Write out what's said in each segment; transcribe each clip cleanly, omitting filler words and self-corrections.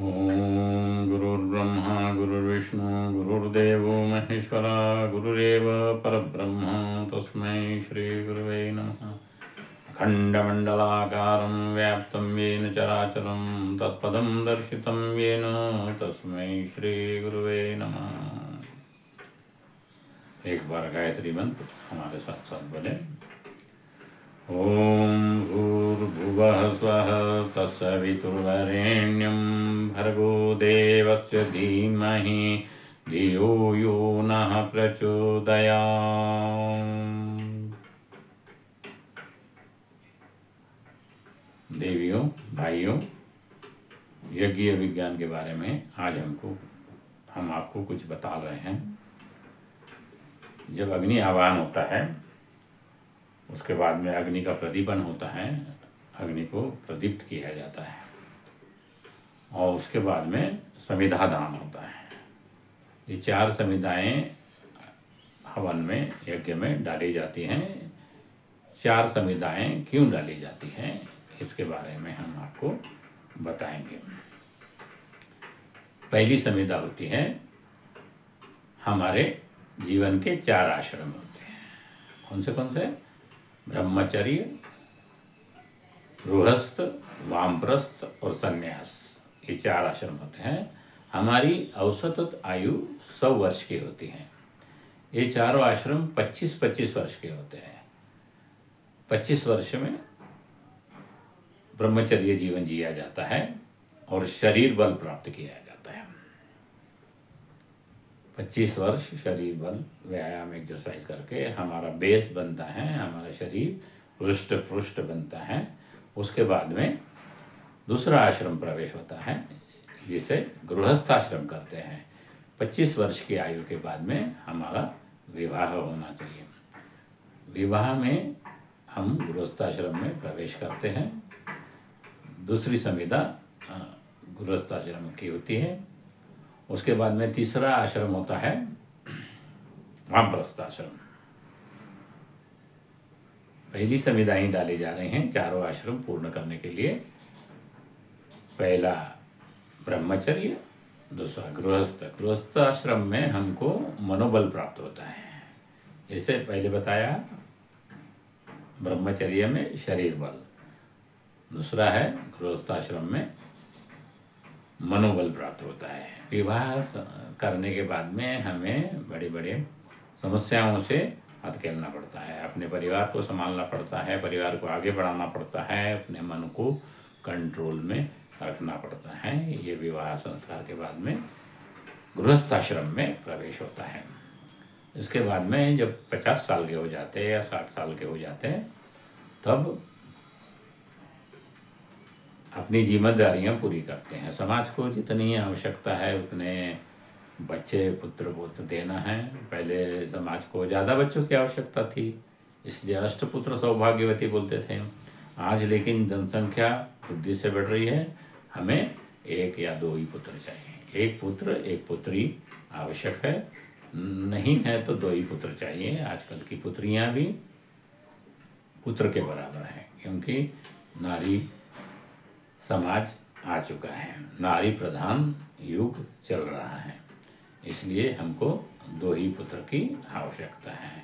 ओम गुरुर्ब्रह्मा गुरुर्विष्णु गुरुर्देवो महेश्वरा गुरुरेव परब्रह्म तस्मै श्री गुरुवे नमः। अखण्डमण्डलाकारं व्याप्तं येन चराचरं तत्पदं दर्शितं येन तस्मै श्री गुरुवे नमः। एक बार गायत्री मंत्र हमारे साथ साथ बोले। ओम भूर्भुवः स्वः तत्सवितुर्वरेण्यं भर्गो देवस्य धीमहि धियो यो नः प्रचोदयात्। देवियों भाइयों, यज्ञ विज्ञान के बारे में आज हम आपको कुछ बता रहे हैं। जब अग्नि आह्वान होता है उसके बाद में अग्नि का प्रदीपन होता है, अग्नि को प्रदीप्त किया जाता है और उसके बाद में समिधा दान होता है। ये 4 समिधाएं हवन में यज्ञ में डाली जाती हैं। 4 समिधाएं क्यों डाली जाती हैं इसके बारे में हम आपको बताएंगे। पहली समिधा होती है, हमारे जीवन के 4 आश्रम होते हैं। कौन से? ब्रह्मचर्य, गृहस्थ, वामप्रस्थ और सन्यास। ये 4 आश्रम होते हैं। हमारी औसत आयु 100 वर्ष की होती है। ये चारों आश्रम 25-25 वर्ष के होते हैं। 25 वर्ष में ब्रह्मचर्य जीवन जिया जाता है और शरीर बल प्राप्त किया जाता है। 25 वर्ष शरीर बल व्यायाम एक्सरसाइज करके हमारा बेस बनता है, हमारा शरीर रुष्ट पुष्ट बनता है। उसके बाद में दूसरा आश्रम प्रवेश होता है जिसे गृहस्थाश्रम करते हैं। 25 वर्ष की आयु के बाद में हमारा विवाह होना चाहिए। विवाह में हम गृहस्थाश्रम में प्रवेश करते हैं। दूसरी संविदा गृहस्थाश्रम की होती है। उसके बाद में तीसरा आश्रम होता है वामप्रस्थ आश्रम। पहली संविधाएं डाली जा रही हैं चारों आश्रम पूर्ण करने के लिए। पहला ब्रह्मचर्य, दूसरा गृहस्थ। गृहस्थ आश्रम में हमको मनोबल प्राप्त होता है। जैसे पहले बताया, ब्रह्मचर्य में शरीर बल, दूसरा है गृहस्थ आश्रम में मनोबल प्राप्त होता है। विवाह करने के बाद में हमें बड़ी बड़ी समस्याओं से हथेलना पड़ता है। अपने परिवार को संभालना पड़ता है, परिवार को आगे बढ़ाना पड़ता है, अपने मन को कंट्रोल में रखना पड़ता है। ये विवाह संस्कार के बाद में गृहस्थाश्रम में प्रवेश होता है। इसके बाद में जब 50 साल के हो जाते हैं या 60 साल के हो जाते हैं तब अपनी जिम्मेदारियां पूरी करते हैं। समाज को जितनी आवश्यकता है उतने बच्चे पुत्र पुत्र देना है। पहले समाज को ज़्यादा बच्चों की आवश्यकता थी, इसलिए अष्टपुत्र सौभाग्यवती बोलते थे। आज लेकिन जनसंख्या वृद्धि से बढ़ रही है, हमें 1 या 2 ही पुत्र चाहिए। 1 पुत्र 1 पुत्री आवश्यक है, नहीं है तो 2 ही पुत्र चाहिए। आजकल की पुत्रियां भी पुत्र के बराबर हैं, क्योंकि नारी समाज आ चुका है, नारी प्रधान युग चल रहा है। इसलिए हमको 2 ही पुत्र की आवश्यकता है।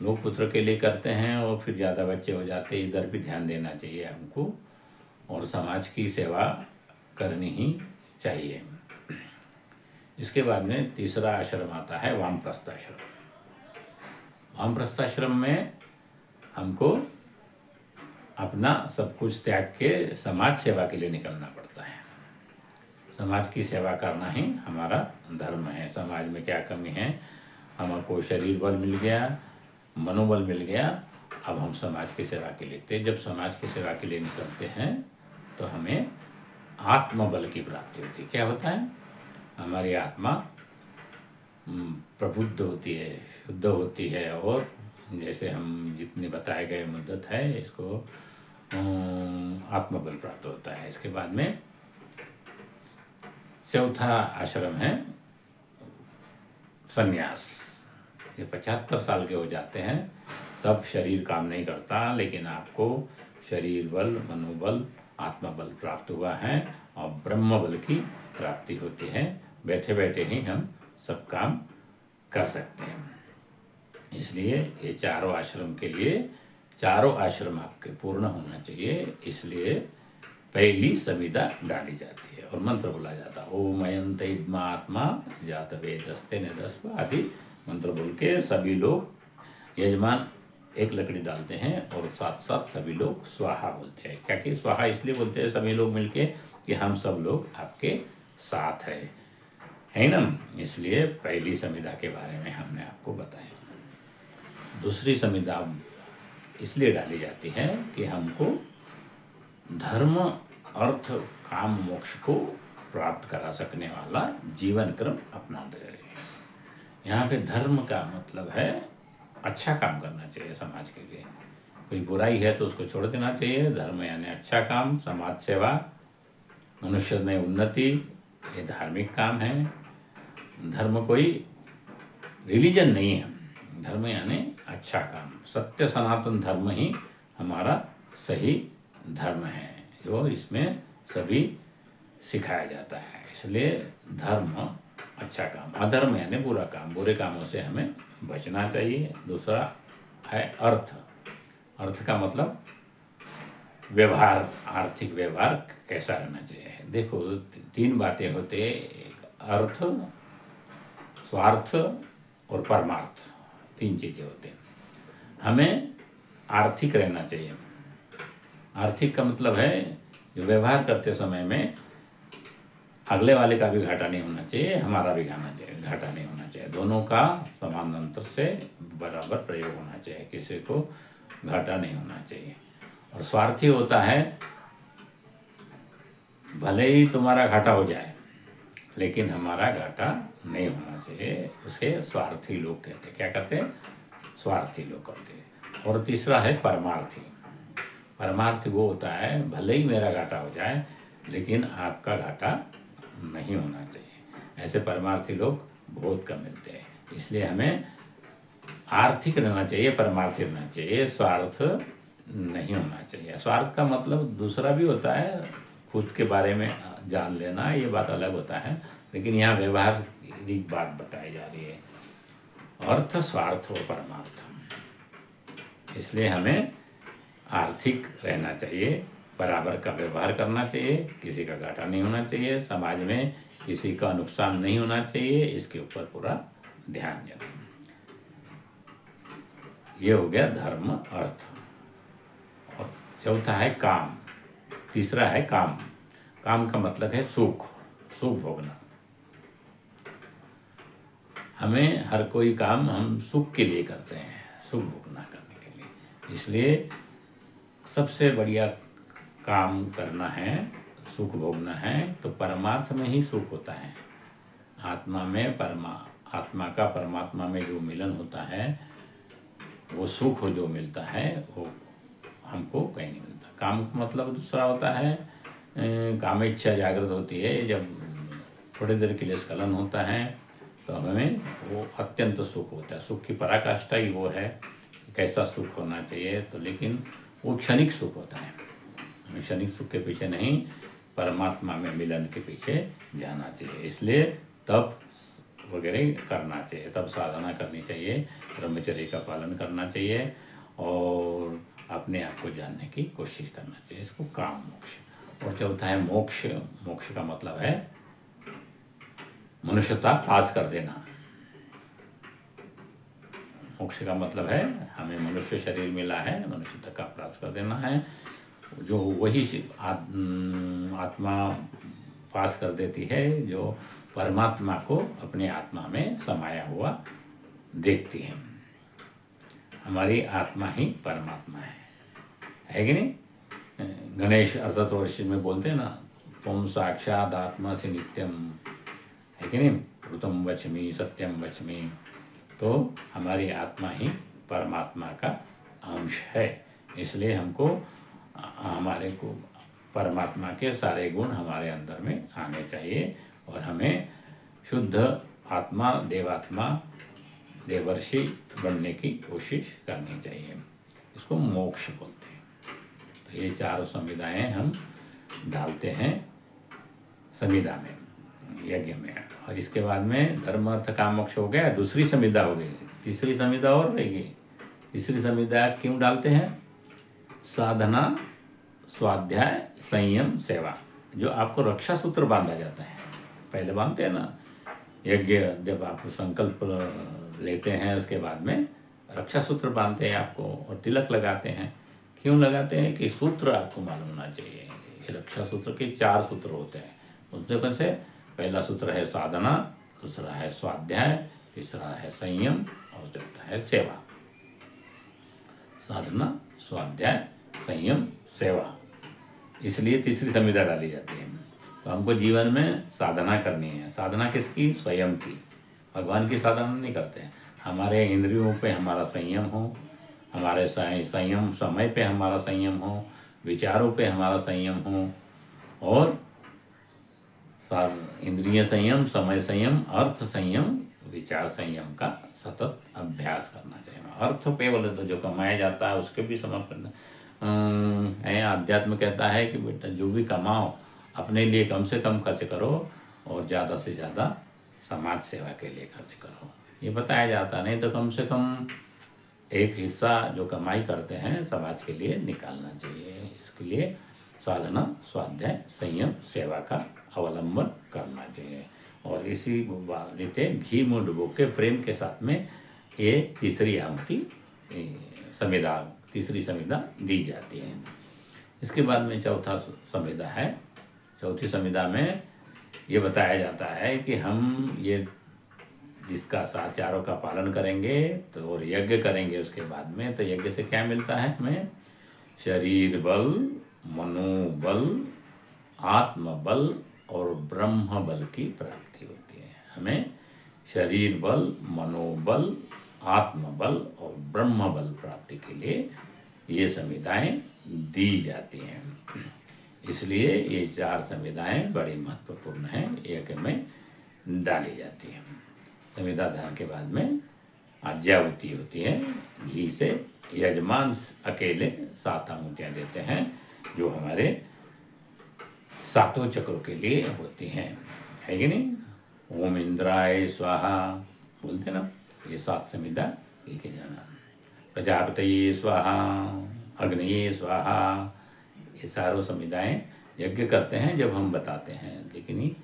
लोग पुत्र के लिए करते हैं और फिर ज़्यादा बच्चे हो जाते हैं। इधर भी ध्यान देना चाहिए हमको और समाज की सेवा करनी ही चाहिए। इसके बाद में तीसरा आश्रम आता है वामप्रस्थ आश्रम। वामप्रस्थ आश्रम में हमको अपना सब कुछ त्याग के समाज सेवा के लिए निकलना पड़ता है। समाज की सेवा करना ही हमारा धर्म है। समाज में क्या कमी है, हमको शरीर बल मिल गया, मनोबल मिल गया, अब हम समाज की सेवा के लिए जब समाज की सेवा के लिए निकलते हैं तो हमें आत्मबल की प्राप्ति होती है। क्या होता है, हमारी आत्मा प्रबुद्ध होती है, शुद्ध होती है और जैसे हम जितने बताए गए मुद्दत है इसको आत्मबल प्राप्त होता है। इसके बाद में चौथा आश्रम है सन्यास। ये 75 साल के हो जाते हैं तब शरीर काम नहीं करता, लेकिन आपको शरीर बल, मनोबल, आत्मा बल प्राप्त हुआ है और ब्रह्म बल की प्राप्ति होती है। बैठे बैठे ही हम सब काम कर सकते हैं। इसलिए ये चारों आश्रम के लिए, चारों आश्रम आपके पूर्ण होना चाहिए, इसलिए पहली संविदा डाली जाती है और मंत्र बोला जाता है, ओम अयंत इद्मात्मा जात वेदस्ते निदस्व आदि मंत्र बोल के सभी लोग, यजमान एक लकड़ी डालते हैं और साथ साथ सभी लोग स्वाहा बोलते हैं। क्या कि स्वाहा इसलिए बोलते हैं सभी लोग मिलके कि हम सब लोग आपके साथ है ना। इसलिए पहली संविदा के बारे में हमने आपको बताया। दूसरी संविदा इसलिए डाली जाती है कि हमको धर्म अर्थ काम मोक्ष को प्राप्त करा सकने वाला जीवन क्रम अपनाना चाहिए। यहाँ पे धर्म का मतलब है अच्छा काम करना चाहिए समाज के लिए। कोई बुराई है तो उसको छोड़ देना चाहिए। धर्म यानी अच्छा काम, समाज सेवा, मनुष्य में उन्नति, ये धार्मिक काम है। धर्म कोई रिलीजन नहीं है, धर्म यानी अच्छा काम। सत्य सनातन धर्म ही हमारा सही धर्म है जो इसमें सभी सिखाया जाता है। इसलिए धर्म अच्छा काम, अधर्म यानी बुरा काम, बुरे कामों से हमें बचना चाहिए। दूसरा है अर्थ। अर्थ का मतलब व्यवहार, आर्थिक व्यवहार कैसा रहना चाहिए। देखो तीन बातें होते हैं, अर्थ, स्वार्थ और परमार्थ, तीन चीजें होते हैं। हमें आर्थिक रहना चाहिए। आर्थिक का मतलब है जो व्यवहार करते समय में अगले वाले का भी घाटा नहीं होना चाहिए, हमारा भी घाटा नहीं होना चाहिए। दोनों का समान अंतर से बराबर प्रयोग होना चाहिए, किसी को घाटा नहीं होना चाहिए। और स्वार्थी होता है, भले ही तुम्हारा घाटा हो जाए लेकिन हमारा घाटा नहीं होना चाहिए, उसे स्वार्थी लोग कहते हैं। क्या कहते हैं? स्वार्थी लोग कहते हैं। और तीसरा है परमार्थी। परमार्थी वो होता है भले ही मेरा घाटा हो जाए लेकिन आपका घाटा नहीं होना चाहिए। ऐसे परमार्थी लोग बहुत कम मिलते हैं। इसलिए हमें आर्थिक रहना चाहिए, परमार्थी रहना चाहिए, स्वार्थ नहीं होना चाहिए। स्वार्थ का मतलब दूसरा भी होता है, खुद के बारे में जान लेना, ये बात अलग होता है, लेकिन यहाँ व्यवहारिक बात बताई जा रही है, अर्थ, स्वार्थ और परमार्थ। इसलिए हमें आर्थिक रहना चाहिए, बराबर का व्यवहार करना चाहिए, किसी का घाटा नहीं होना चाहिए, समाज में किसी का नुकसान नहीं होना चाहिए, इसके ऊपर पूरा ध्यान देना। ये हो गया धर्म, अर्थ। और चौथा है काम, तीसरा है काम। काम का मतलब है सुख, सुख भोगना। हमें हर कोई काम हम सुख के लिए करते हैं, सुख भोगना करने के लिए। इसलिए सबसे बढ़िया काम करना है, सुख भोगना है, तो परमार्थ में ही सुख होता है। आत्मा में आत्मा का परमात्मा में जो मिलन होता है, वो सुख जो मिलता है वो हमको कहीं नहीं मिलता। काम का मतलब दूसरा होता है, कामेच्छा जागृत होती है, जब थोड़ी देर के लिए स्खलन होता है तो हमें वो अत्यंत सुख होता है। सुख की पराकाष्ठा ही वो है कि कैसा सुख होना चाहिए, तो लेकिन वो क्षणिक सुख होता है। हमें क्षणिक सुख के पीछे नहीं, परमात्मा में मिलन के पीछे जाना चाहिए। इसलिए तप वगैरह करना चाहिए, तब साधना करनी चाहिए, ब्रह्मचर्य का पालन करना चाहिए और अपने आप को जानने की कोशिश करना चाहिए। इसको काम मोक्ष। और चौथा है मोक्ष। मोक्ष का मतलब है मनुष्यता पास कर देना। मोक्ष का मतलब है हमें मनुष्य शरीर मिला है, मनुष्यता का प्राप्त कर देना है, जो वही आत्मा पास कर देती है जो परमात्मा को अपने आत्मा में समाया हुआ देखती है। हमारी आत्मा ही परमात्मा है कि नहीं? गणेश अर्थतोर्षि में बोलते हैं ना, तुम साक्षात आत्मा से नित्यम, है कि नहीं? ऋतम वचमी सत्यम वचमी। तो हमारी आत्मा ही परमात्मा का अंश है। इसलिए हमको हमारे को परमात्मा के सारे गुण हमारे अंदर में आने चाहिए और हमें शुद्ध आत्मा, देवात्मा, देवर्षि बनने की कोशिश करनी चाहिए। इसको मोक्ष बोलते हैं। तो ये चारों संविदाएं हम डालते हैं संविदा में, यज्ञ में। और इसके बाद में धर्म अर्थ काम मोक्ष हो गया, दूसरी संविदा हो गई, तीसरी संविदा और रहेगी। तीसरी संविदा क्यों डालते हैं? साधना, स्वाध्याय, संयम, सेवा, जो आपको रक्षा सूत्र बांधा जाता है। पहले बांधते हैं ना यज्ञ, जब आप संकल्प लेते हैं उसके बाद में रक्षा सूत्र बांधते हैं आपको, और तिलक लगाते हैं। क्यों लगाते हैं? कि सूत्र आपको मालूम होना चाहिए। ये रक्षा सूत्र के 4 सूत्र होते हैं। उसमें से पहला सूत्र है साधना, दूसरा है स्वाध्याय, तीसरा है संयम और चौथा है सेवा। साधना, स्वाध्याय, संयम, सेवा, इसलिए तीसरी संविदा डाली जाती है। तो हमको जीवन में साधना करनी है। साधना किसकी? स्वयं की। भगवान की साधना नहीं करते हैं। हमारे इंद्रियों पे हमारा संयम हो, हमारे संयम समय पे हमारा संयम हो, विचारों पे हमारा संयम हो, और इंद्रिय संयम, समय संयम, अर्थ संयम, विचार संयम का सतत अभ्यास करना चाहिए। अर्थ पे बोले तो जो कमाया जाता है उसके भी समर्पण है। अध्यात्म कहता है कि बेटा जो भी कमाओ अपने लिए कम से कम खर्च करो और ज़्यादा से ज़्यादा समाज सेवा के लिए खर्च करो, ये बताया जाता। नहीं तो कम से कम एक हिस्सा जो कमाई करते हैं समाज के लिए निकालना चाहिए। इसके लिए साधना, स्वाध्याय, संयम, सेवा का अवलंबन करना चाहिए। और इसी रीते घी में डुबो के प्रेम के साथ में ये तीसरी आहुति संविदा, तीसरी संविदा दी जाती है। इसके बाद में चौथा संविदा है। चौथी संविदा में ये बताया जाता है कि हम ये जिसका साचारों का पालन करेंगे तो और यज्ञ करेंगे उसके बाद में, तो यज्ञ से क्या मिलता है हमें? शरीर बल, मनोबल, आत्मबल और ब्रह्म बल की प्राप्ति होती है। हमें शरीर बल, मनोबल, आत्मबल और ब्रह्म बल प्राप्ति के लिए ये संविदाएं दी जाती हैं। इसलिए ये 4 संविदाएं बड़ी महत्वपूर्ण हैं, यज्ञ में डाली जाती हैं। संविदा दान के बाद में आज्ञाहुति होती है। घी से यजमान अकेले 7 आहुतियाँ देते हैं, जो हमारे 7 चक्रों के लिए होती हैं, है कि नहीं? ओम इंद्राय स्वाहा बोलते ना, ये 7 संविदा लिखे जाना। प्रजापतये स्वाहा, अग्नये स्वाहा, ये सारों संविदाएं यज्ञ करते हैं जब हम बताते हैं। लेकिन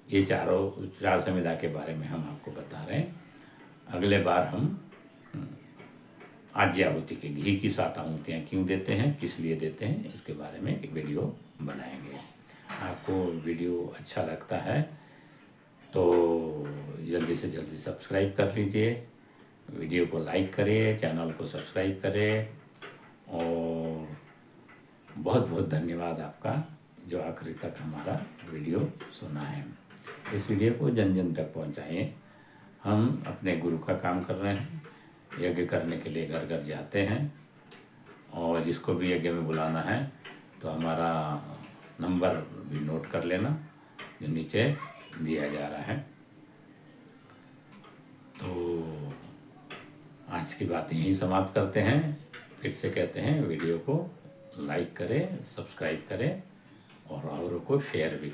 ये 4 संविदा के बारे में हम आपको बता रहे हैं। अगले बार हम आज्ञाहुति के घी की 7 आहुतियाँ क्यों देते हैं, किस लिए देते हैं, इसके बारे में एक वीडियो बनाएंगे। आपको वीडियो अच्छा लगता है तो जल्दी से जल्दी सब्सक्राइब कर लीजिए, वीडियो को लाइक करिए, चैनल को सब्सक्राइब करें। और बहुत बहुत धन्यवाद आपका जो आखिरी तक हमारा वीडियो सुना है। इस वीडियो को जन जन तक पहुंचाइए। हम अपने गुरु का काम कर रहे हैं, यज्ञ करने के लिए घर घर जाते हैं, और जिसको भी यज्ञ में बुलाना है तो हमारा नंबर भी नोट कर लेना जो नीचे दिया जा रहा है। तो आज की बात यहीं समाप्त करते हैं। फिर से कहते हैं वीडियो को लाइक करें, सब्सक्राइब करें और औरों को शेयर भी करें।